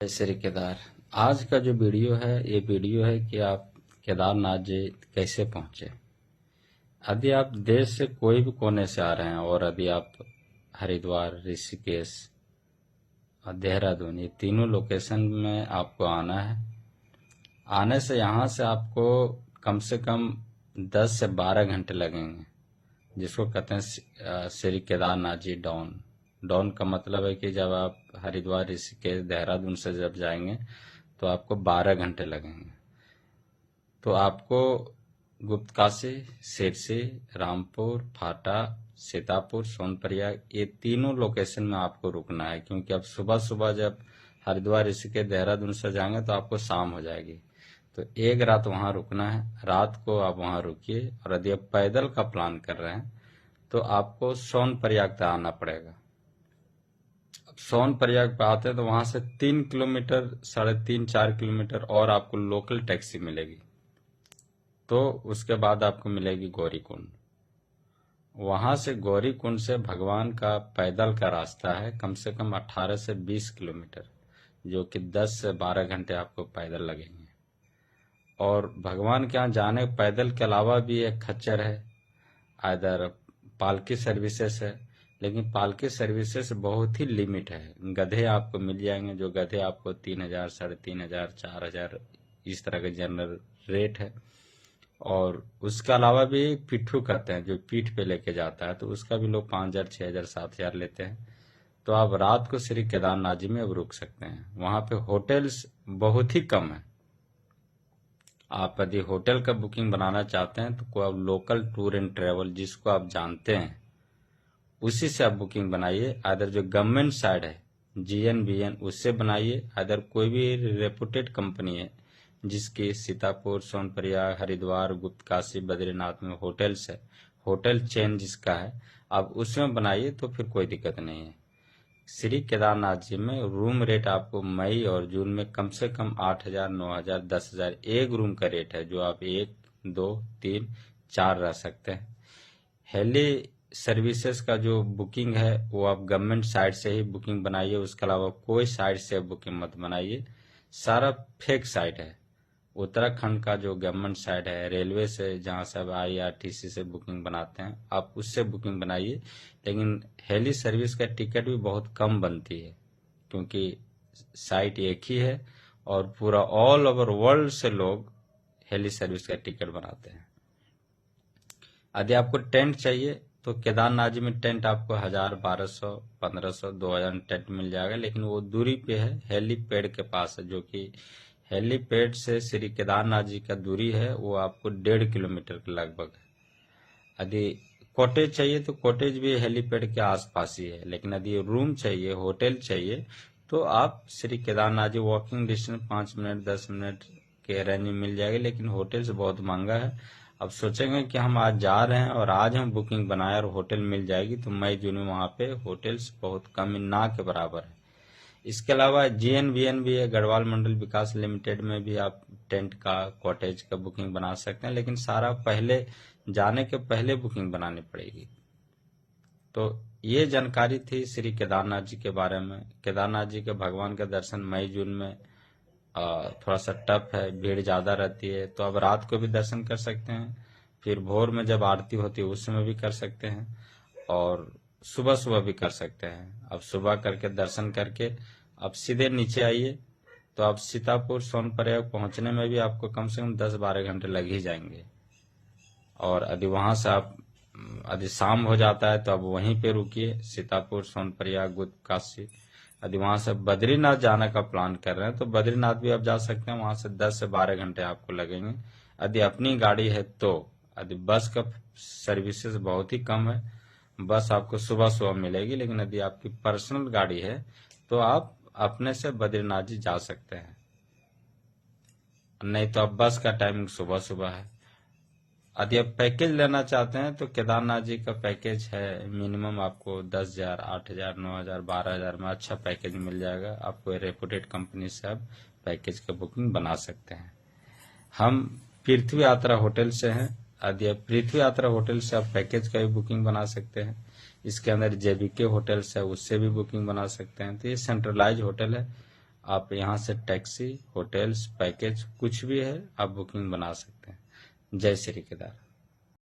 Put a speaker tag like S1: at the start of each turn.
S1: जय श्री केदार। आज का जो वीडियो है ये वीडियो है कि आप केदारनाथ जी कैसे पहुंचे। यदि आप देश से कोई भी कोने से आ रहे हैं और यदि आप हरिद्वार, ऋषिकेश और देहरादून ये तीनों लोकेशन में आपको आना है। आने से यहाँ से आपको कम से कम 10 से 12 घंटे लगेंगे, जिसको कहते हैं श्री केदारनाथ जी डाउन। डाउन का मतलब है कि जब आप हरिद्वार, ऋषिकेश, देहरादून से जब जाएंगे तो आपको 12 घंटे लगेंगे। तो आपको गुप्तकाशी, सिरसी, रामपुर, फाटा, सीतापुर, सोनप्रयाग ये तीनों लोकेशन में आपको रुकना है, क्योंकि अब सुबह सुबह जब हरिद्वार, ऋषिकेश, देहरादून से जाएंगे तो आपको शाम हो जाएगी। तो एक रात वहां रुकना है। रात को आप वहां रुकिए, और यदि आप पैदल का प्लान कर रहे हैं तो आपको सोनप्रयाग तक आना पड़ेगा। अब सोनप्रयाग पे आते हैं तो वहां से 3 किलोमीटर, 3.5-4 किलोमीटर और आपको लोकल टैक्सी मिलेगी। तो उसके बाद आपको मिलेगी गौरीकुंड। वहां से गौरीकुंड से भगवान का पैदल का रास्ता है कम से कम 18 से 20 किलोमीटर, जो कि 10 से 12 घंटे आपको पैदल लगेंगे। और भगवान के यहाँ जाने पैदल के अलावा भी एक खच्चर है, इधर पालकी सर्विसेज है, लेकिन पालकी सर्विसेज बहुत ही लिमिट है। गधे आपको मिल जाएंगे, जो गधे आपको 3,000, 3,500, 4,000 इस तरह के जनरल रेट है। और उसके अलावा भी पिट्ठू करते हैं, जो पीठ पे लेके जाता है, तो उसका भी लोग 5,000, 6,000, 7,000 लेते हैं। तो आप रात को श्री केदारनाथ जी में अब रुक सकते हैं। वहां पे होटल्स बहुत ही कम है। आप यदि होटल का बुकिंग बनाना चाहते हैं तो कोई आप लोकल टूर एंड ट्रेवल जिसको आप जानते हैं उसी से आप बुकिंग बनाइए। अदर जो गवर्नमेंट साइड है GNBN उससे बनाइए। अदर कोई भी रेपुटेड कंपनी है जिसकी सीतापुर, सोनप्रयाग, हरिद्वार, गुप्तकाशी, बद्रीनाथ में होटल्स है, होटल चेन जिसका है, आप उसमें बनाइए तो फिर कोई दिक्कत नहीं है। श्री केदारनाथ जी में रूम रेट आपको मई और जून में कम से कम 8,000, 9,000, 10,000 एक रूम का रेट है, जो आप 1, 2, 3, 4 रह सकते हैं। हेली सर्विसेज का जो बुकिंग है वो आप गवर्नमेंट साइट से ही बुकिंग बनाइए, उसके अलावा कोई साइट से बुकिंग मत बनाइए। सारा फेक साइट है। उत्तराखंड का जो गवर्नमेंट साइट है, रेलवे से जहां से आप IRTC से बुकिंग बनाते हैं, आप उससे बुकिंग बनाइए। लेकिन हेली सर्विस का टिकट भी बहुत कम बनती है, क्योंकि साइट एक ही है और पूरा ऑल ओवर वर्ल्ड से लोग हेली सर्विस का टिकट बनाते हैं। यदि आपको टेंट चाहिए तो केदारनाथ जी में टेंट आपको 1,000, 1,200, 1,500, 2,000 टेंट मिल जाएगा, लेकिन वो दूरी पे है, हेलीपैड के पास है, जो कि हेलीपैड से श्री केदारनाथ जी का दूरी है वो आपको 1.5 किलोमीटर के लगभग है। यदि कॉटेज चाहिए तो कॉटेज भी हेलीपैड के आसपास ही है, लेकिन यदि रूम चाहिए, होटल चाहिए, तो आप Shri Kedarnath ji walking distance 5 minute 10 minute के रेंज में मिल जाएगी, लेकिन होटल से बहुत महंगा है। अब सोचेंगे कि हम आज जा रहे हैं और आज हम बुकिंग बनाए और होटल मिल जाएगी, तो मई जून में वहां पे होटल्स बहुत कम, ना के बराबर है। इसके अलावा GNBN भी है, गढ़वाल मंडल विकास लिमिटेड में भी आप टेंट का, कॉटेज का बुकिंग बना सकते हैं, लेकिन सारा पहले जाने के पहले बुकिंग बनानी पड़ेगी। तो ये जानकारी थी श्री केदारनाथ जी के बारे में। केदारनाथ जी के भगवान के दर्शन मई जून में थोड़ा सा टफ है, भीड़ ज्यादा रहती है, तो अब रात को भी दर्शन कर सकते हैं, फिर भोर में जब आरती होती है उस समय भी कर सकते हैं, और सुबह सुबह भी कर सकते हैं। अब सुबह करके दर्शन करके अब सीधे नीचे आइए, तो आप सीतापुर, सोनप्रयाग पहुंचने में भी आपको कम से कम 10-12 घंटे लग ही जाएंगे। और यदि वहां से आप यदि शाम हो जाता है तो आप वहीं पे रुकिए, सीतापुर, सोनप्रयाग, गुप्तकाशी। यदि वहां से बद्रीनाथ जाने का प्लान कर रहे हैं तो बद्रीनाथ भी आप जा सकते हैं, वहां से 10 से 12 घंटे आपको लगेंगे यदि अपनी गाड़ी है तो। यदि बस का सर्विसेज बहुत ही कम है, बस आपको सुबह सुबह मिलेगी, लेकिन यदि आपकी पर्सनल गाड़ी है तो आप अपने से बद्रीनाथ जी जा सकते हैं, नहीं तो अब बस का टाइमिंग सुबह सुबह है। यदि आप पैकेज लेना चाहते हैं तो केदारनाथ जी का पैकेज है, मिनिमम आपको 10,000, 8,000, 9,000, 12,000 में अच्छा पैकेज मिल जाएगा। आपको रेपुटेड कंपनी से आप पैकेज का बुकिंग बना सकते हैं। हम पृथ्वी यात्रा होटल से हैं। यदि आप पृथ्वी यात्रा होटल से आप पैकेज का भी बुकिंग बना सकते हैं। इसके अंदर JBK होटल्स है, उससे भी बुकिंग बना सकते हैं। तो ये सेंट्रलाइज होटल है। आप यहाँ से टैक्सी, होटल्स, पैकेज कुछ भी है आप बुकिंग बना सकते हैं। जय श्री केदार।